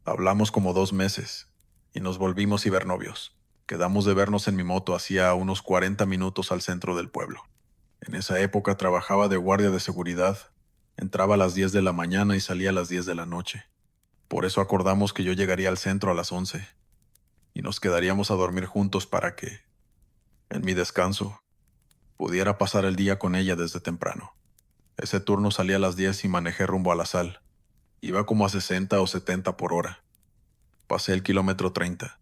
Hablamos como 2 meses y nos volvimos cibernovios. Quedamos de vernos en mi moto hacía unos 40 minutos al centro del pueblo. En esa época trabajaba de guardia de seguridad. Entraba a las 10 de la mañana y salía a las 10 de la noche. Por eso acordamos que yo llegaría al centro a las 11 y nos quedaríamos a dormir juntos para que, en mi descanso, pudiera pasar el día con ella desde temprano. Ese turno salía a las 10 y manejé rumbo a la Sal. Iba como a 60 o 70 por hora. Pasé el kilómetro 30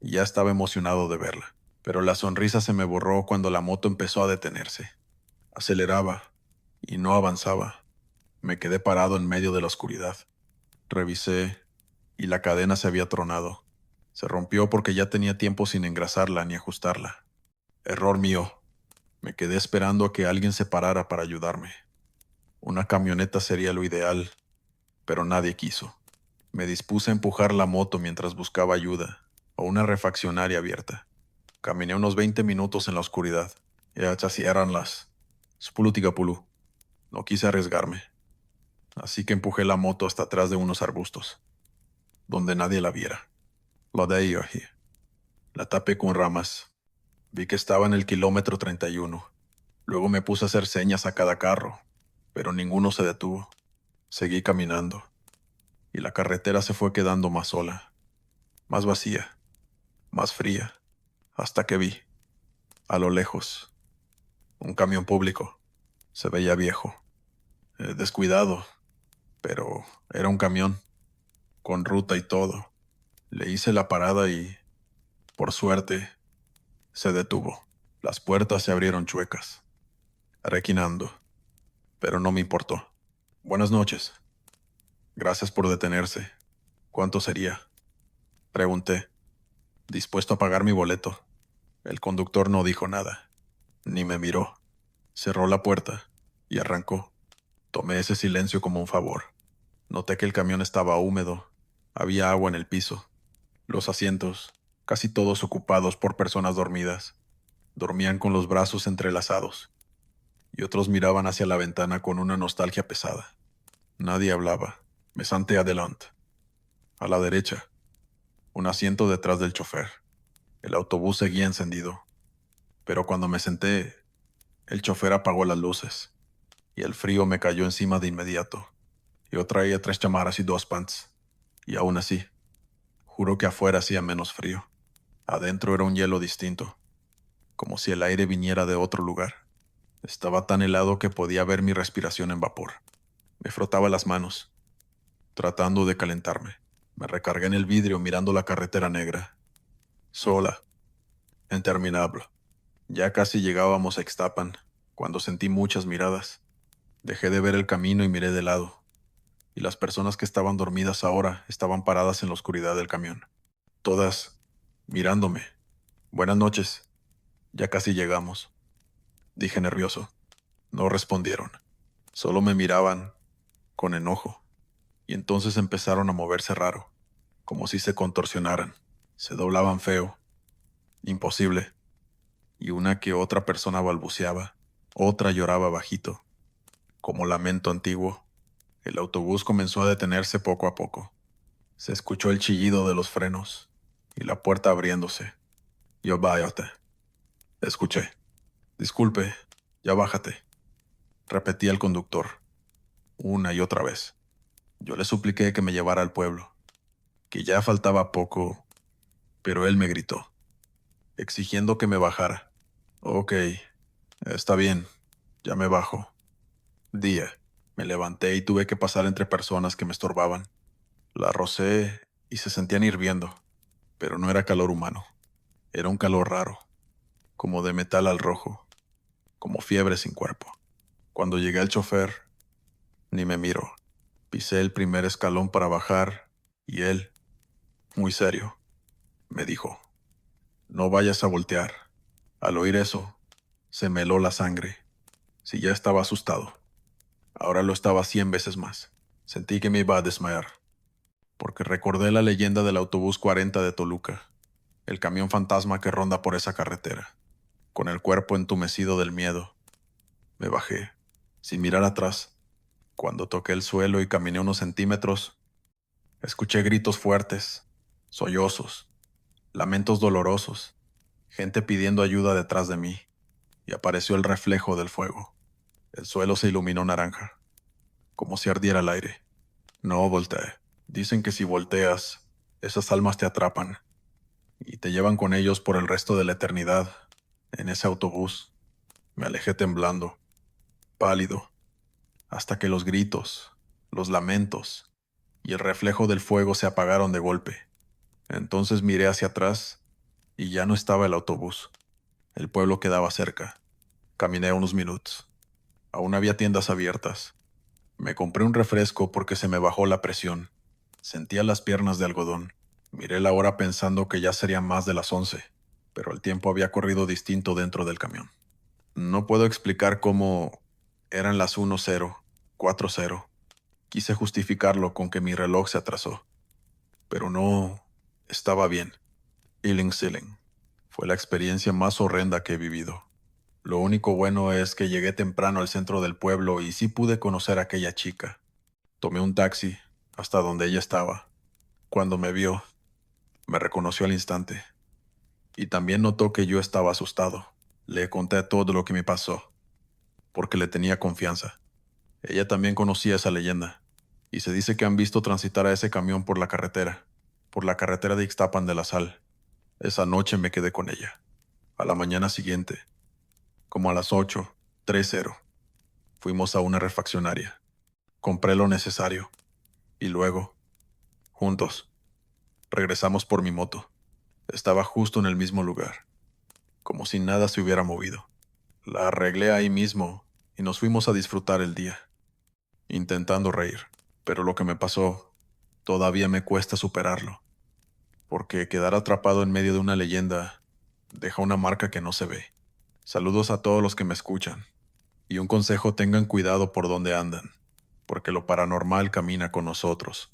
y ya estaba emocionado de verla. Pero la sonrisa se me borró cuando la moto empezó a detenerse. Aceleraba y no avanzaba. Me quedé parado en medio de la oscuridad. Revisé y la cadena se había tronado. Se rompió porque ya tenía tiempo sin engrasarla ni ajustarla. Error mío. Me quedé esperando a que alguien se parara para ayudarme. Una camioneta sería lo ideal, pero nadie quiso. Me dispuse a empujar la moto mientras buscaba ayuda, o una refaccionaria abierta. Caminé unos 20 minutos en la oscuridad. Ya casi eran las Spulutigapulu. No quise arriesgarme, así que empujé la moto hasta atrás de unos arbustos, donde nadie la viera. La de ahí. La tapé con ramas. Vi que estaba en el kilómetro 31. Luego me puse a hacer señas a cada carro, pero ninguno se detuvo. Seguí caminando, y la carretera se fue quedando más sola, más vacía, más fría, hasta que vi, a lo lejos, un camión público. Se veía viejo, descuidado, pero era un camión, con ruta y todo. Le hice la parada y, por suerte, se detuvo. Las puertas se abrieron chuecas, requinando, pero no me importó. Buenas noches. Gracias por detenerse. ¿Cuánto sería? Pregunté, dispuesto a pagar mi boleto. El conductor no dijo nada, ni me miró. Cerró la puerta y arrancó. Tomé ese silencio como un favor. Noté que el camión estaba húmedo. Había agua en el piso. Los asientos, casi todos ocupados por personas dormidas, dormían con los brazos entrelazados, y otros miraban hacia la ventana con una nostalgia pesada. Nadie hablaba. Me senté adelante, a la derecha, un asiento detrás del chofer. El autobús seguía encendido, pero cuando me senté, el chofer apagó las luces y el frío me cayó encima de inmediato. Yo traía 3 chamarras y 2 pants, y aún así, juro que afuera hacía menos frío. Adentro era un hielo distinto, como si el aire viniera de otro lugar. Estaba tan helado que podía ver mi respiración en vapor. Me frotaba las manos, tratando de calentarme. Me recargué en el vidrio mirando la carretera negra. Sola, interminable. Ya casi llegábamos a Ixtapan, cuando sentí muchas miradas. Dejé de ver el camino y miré de lado, y las personas que estaban dormidas ahora estaban paradas en la oscuridad del camión. Todas mirándome. Buenas noches. Ya casi llegamos, dije nervioso. No respondieron. Solo me miraban con enojo, y entonces empezaron a moverse raro, como si se contorsionaran. Se doblaban feo, imposible, y una que otra persona balbuceaba, otra lloraba bajito, como lamento antiguo. El autobús comenzó a detenerse poco a poco. Se escuchó el chillido de los frenos y la puerta abriéndose. Yo váyate. Escuché. Disculpe, ya bájate, repetía el conductor, una y otra vez. Yo le supliqué que me llevara al pueblo, que ya faltaba poco, pero él me gritó, exigiendo que me bajara. Ok, está bien, ya me bajo. Día. Me levanté y tuve que pasar entre personas que me estorbaban. La rocé y se sentían hirviendo, pero no era calor humano. Era un calor raro, como de metal al rojo, como fiebre sin cuerpo. Cuando llegué al chofer, ni me miró. Pisé el primer escalón para bajar y él, muy serio, me dijo, no vayas a voltear. Al oír eso, se me heló la sangre. Si ya estaba asustado, ahora lo estaba 100 veces más. Sentí que me iba a desmayar, porque recordé la leyenda del autobús 40 de Toluca, el camión fantasma que ronda por esa carretera. Con el cuerpo entumecido del miedo, me bajé, sin mirar atrás. Cuando toqué el suelo y caminé unos centímetros, escuché gritos fuertes, sollozos, lamentos dolorosos, gente pidiendo ayuda detrás de mí, y apareció el reflejo del fuego. El suelo se iluminó naranja, como si ardiera el aire. No volteé. Dicen que si volteas, esas almas te atrapan y te llevan con ellos por el resto de la eternidad. En ese autobús, me alejé temblando, pálido, hasta que los gritos, los lamentos y el reflejo del fuego se apagaron de golpe. Entonces miré hacia atrás y ya no estaba el autobús. El pueblo quedaba cerca. Caminé unos minutos. Aún había tiendas abiertas. Me compré un refresco porque se me bajó la presión. Sentía las piernas de algodón. Miré la hora pensando que ya serían más de las 11, pero el tiempo había corrido distinto dentro del camión. No puedo explicar cómo eran las 10:40. Quise justificarlo con que mi reloj se atrasó, pero no estaba bien. Ealing Ceiling. Fue la experiencia más horrenda que he vivido. Lo único bueno es que llegué temprano al centro del pueblo y sí pude conocer a aquella chica. Tomé un taxi hasta donde ella estaba. Cuando me vio, me reconoció al instante. Y también notó que yo estaba asustado. Le conté todo lo que me pasó, porque le tenía confianza. Ella también conocía esa leyenda, y se dice que han visto transitar a ese camión por la carretera de Ixtapan de la Sal. Esa noche me quedé con ella. A la mañana siguiente, como a las 8:30, fuimos a una refaccionaria. Compré lo necesario, y luego, juntos, regresamos por mi moto. Estaba justo en el mismo lugar, como si nada se hubiera movido. La arreglé ahí mismo y nos fuimos a disfrutar el día, intentando reír. Pero lo que me pasó, todavía me cuesta superarlo, porque quedar atrapado en medio de una leyenda deja una marca que no se ve. Saludos a todos los que me escuchan, y un consejo: tengan cuidado por donde andan, porque lo paranormal camina con nosotros,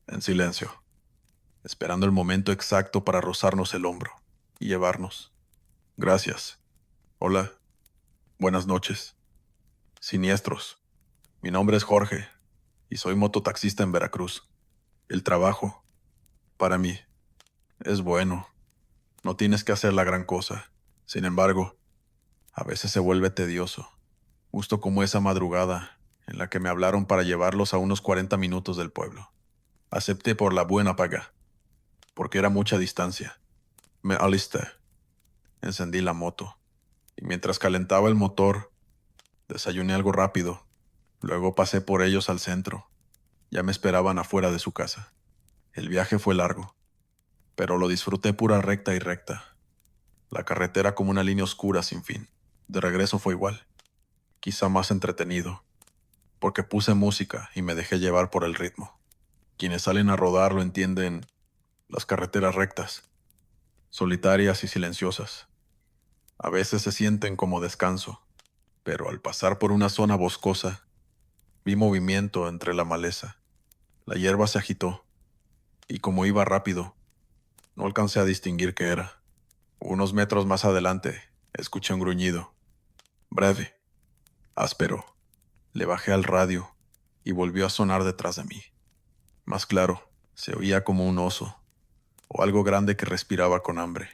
en silencio, esperando el momento exacto para rozarnos el hombro y llevarnos. Gracias. Hola. Buenas noches. Siniestros. Mi nombre es Jorge y soy mototaxista en Veracruz. El trabajo, para mí, Es bueno, no tienes que hacer la gran cosa. Sin embargo, a veces se vuelve tedioso, justo como esa madrugada en la que me hablaron para llevarlos a unos 40 minutos del pueblo. Acepté por la buena paga, porque era mucha distancia. Me alisté, encendí la moto, y mientras calentaba el motor, desayuné algo rápido. Luego pasé por ellos al centro. Ya me esperaban afuera de su casa. El viaje fue largo, pero lo disfruté pura recta y recta. La carretera como una línea oscura sin fin. De regreso fue igual, quizá más entretenido, porque puse música y me dejé llevar por el ritmo. Quienes salen a rodar lo entienden, las carreteras rectas, solitarias y silenciosas. A veces se sienten como descanso, pero al pasar por una zona boscosa, vi movimiento entre la maleza. La hierba se agitó, y como iba rápido, no alcancé a distinguir qué era. Unos metros más adelante, escuché un gruñido, breve, áspero. Le bajé al radio y volvió a sonar detrás de mí. Más claro, se oía como un oso, o algo grande que respiraba con hambre.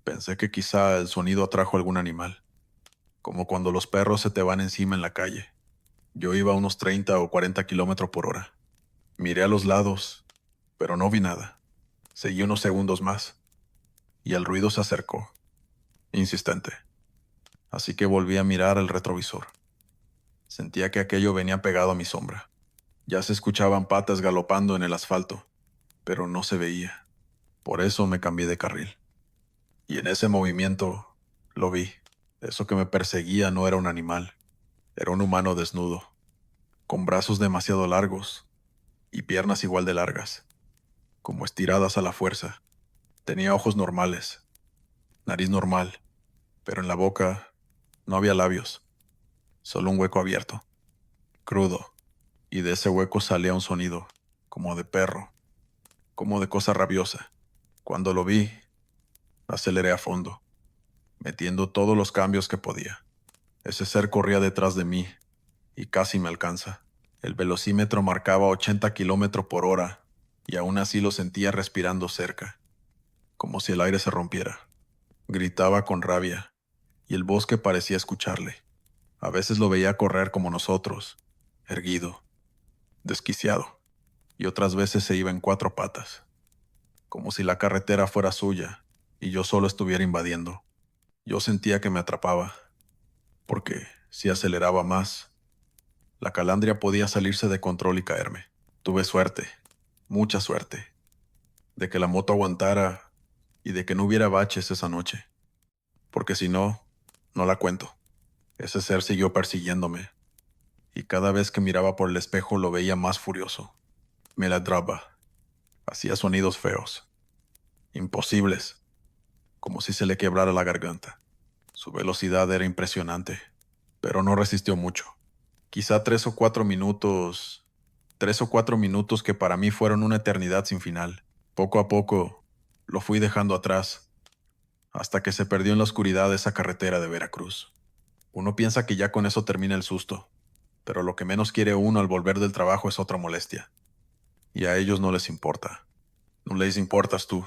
Pensé que quizá el sonido atrajo algún animal, como cuando los perros se te van encima en la calle. Yo iba a unos 30 o 40 kilómetros por hora. Miré a los lados, pero no vi nada. Seguí unos segundos más, y el ruido se acercó, insistente. Así que volví a mirar el retrovisor. Sentía que aquello venía pegado a mi sombra. Ya se escuchaban patas galopando en el asfalto, pero no se veía. Por eso me cambié de carril. Y en ese movimiento lo vi. Eso que me perseguía no era un animal, era un humano desnudo, con brazos demasiado largos y piernas igual de largas, como estiradas a la fuerza. Tenía ojos normales, nariz normal, pero en la boca no había labios, solo un hueco abierto, crudo, y de ese hueco salía un sonido, como de perro, como de cosa rabiosa. Cuando lo vi, aceleré a fondo, metiendo todos los cambios que podía. Ese ser corría detrás de mí y casi me alcanza. El velocímetro marcaba 80 kilómetros por hora y aún así lo sentía respirando cerca, como si el aire se rompiera. Gritaba con rabia y el bosque parecía escucharle. A veces lo veía correr como nosotros, erguido, desquiciado, y otras veces se iba en cuatro patas, como si la carretera fuera suya y yo solo estuviera invadiendo. Yo sentía que me atrapaba, porque si aceleraba más, la calandria podía salirse de control y caerme. Tuve suerte, mucha suerte, de que la moto aguantara y de que no hubiera baches esa noche, porque si no, no la cuento. Ese ser siguió persiguiéndome, y cada vez que miraba por el espejo lo veía más furioso. Me ladraba, hacía sonidos feos, imposibles, como si se le quebrara la garganta. Su velocidad era impresionante, pero no resistió mucho. Quizá 3 o 4 minutos, 3 o 4 minutos que para mí fueron una eternidad sin final. Poco a poco lo fui dejando atrás, hasta que se perdió en la oscuridad de esa carretera de Veracruz. Uno piensa que ya con eso termina el susto, pero lo que menos quiere uno al volver del trabajo es otra molestia. Y a ellos no les importa. No les importas tú.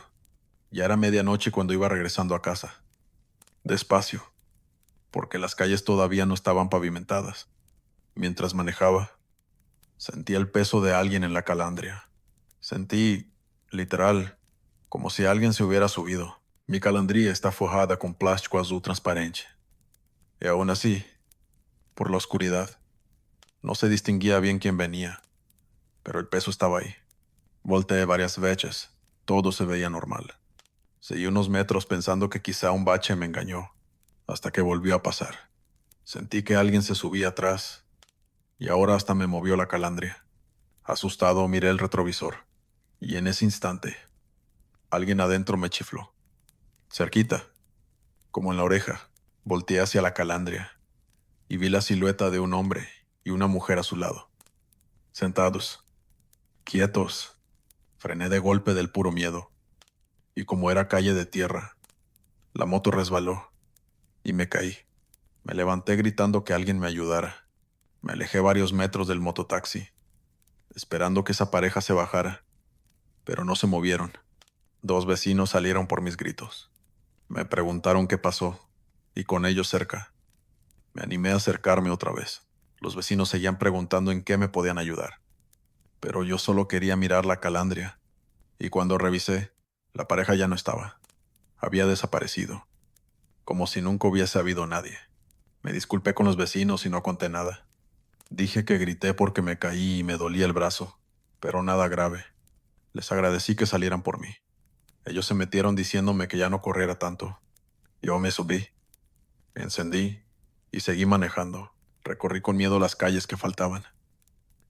Ya era medianoche cuando iba regresando a casa. Despacio, porque las calles todavía no estaban pavimentadas. Mientras manejaba, sentí el peso de alguien en la calandria. Sentí, literal, como si alguien se hubiera subido. Mi calandria está forrada con plástico azul transparente. Y aún así, por la oscuridad, no se distinguía bien quién venía, pero el peso estaba ahí. Volteé varias veces. Todo se veía normal. Seguí unos metros pensando que quizá un bache me engañó, hasta que volvió a pasar. Sentí que alguien se subía atrás, y ahora hasta me movió la calandria. Asustado miré el retrovisor, y en ese instante, alguien adentro me chifló. Cerquita, como en la oreja. Volteé hacia la calandria, y vi la silueta de un hombre y una mujer a su lado. Sentados, quietos. Frené de golpe del puro miedo, y como era calle de tierra, la moto resbaló, y me caí. Me levanté gritando que alguien me ayudara. Me alejé varios metros del mototaxi, esperando que esa pareja se bajara, pero no se movieron. 2 vecinos salieron por mis gritos. Me preguntaron qué pasó, y con ellos cerca, me animé a acercarme otra vez. Los vecinos seguían preguntando en qué me podían ayudar, pero yo solo quería mirar la calandria, y cuando revisé, la pareja ya no estaba. Había desaparecido, como si nunca hubiese habido nadie. Me disculpé con los vecinos y no conté nada. Dije que grité porque me caí y me dolía el brazo, pero nada grave. Les agradecí que salieran por mí. Ellos se metieron diciéndome que ya no corriera tanto. Yo me subí, encendí y seguí manejando. Recorrí con miedo las calles que faltaban,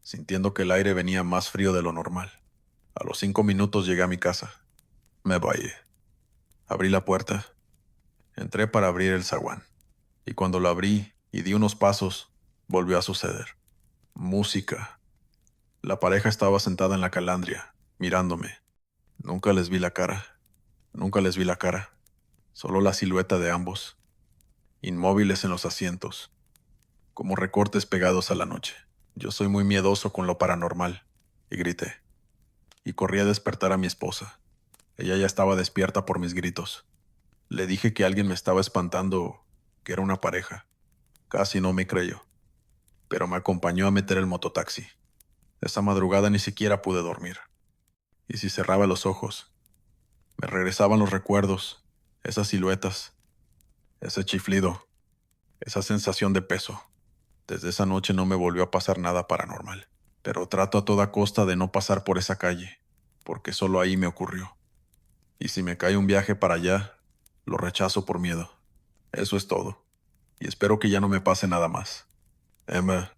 sintiendo que el aire venía más frío de lo normal. A los 5 minutos llegué a mi casa. Me bañé. Abrí la puerta. Entré para abrir el zaguán. Y cuando lo abrí y di unos pasos, volvió a suceder. Música. La pareja estaba sentada en la calandria, mirándome. Nunca les vi la cara. Nunca les vi la cara. Solo la silueta de ambos, inmóviles en los asientos, como recortes pegados a la noche. Yo soy muy miedoso con lo paranormal, y grité. Y corrí a despertar a mi esposa. Ella ya estaba despierta por mis gritos. Le dije que alguien me estaba espantando, que era una pareja. Casi no me creyó, pero me acompañó a meter el mototaxi. Esa madrugada ni siquiera pude dormir. Y si cerraba los ojos, me regresaban los recuerdos, esas siluetas, ese chiflido, esa sensación de peso. Desde esa noche no me volvió a pasar nada paranormal, pero trato a toda costa de no pasar por esa calle, porque solo ahí me ocurrió. Y si me cae un viaje para allá, lo rechazo por miedo. Eso es todo. Y espero que ya no me pase nada más. Emma,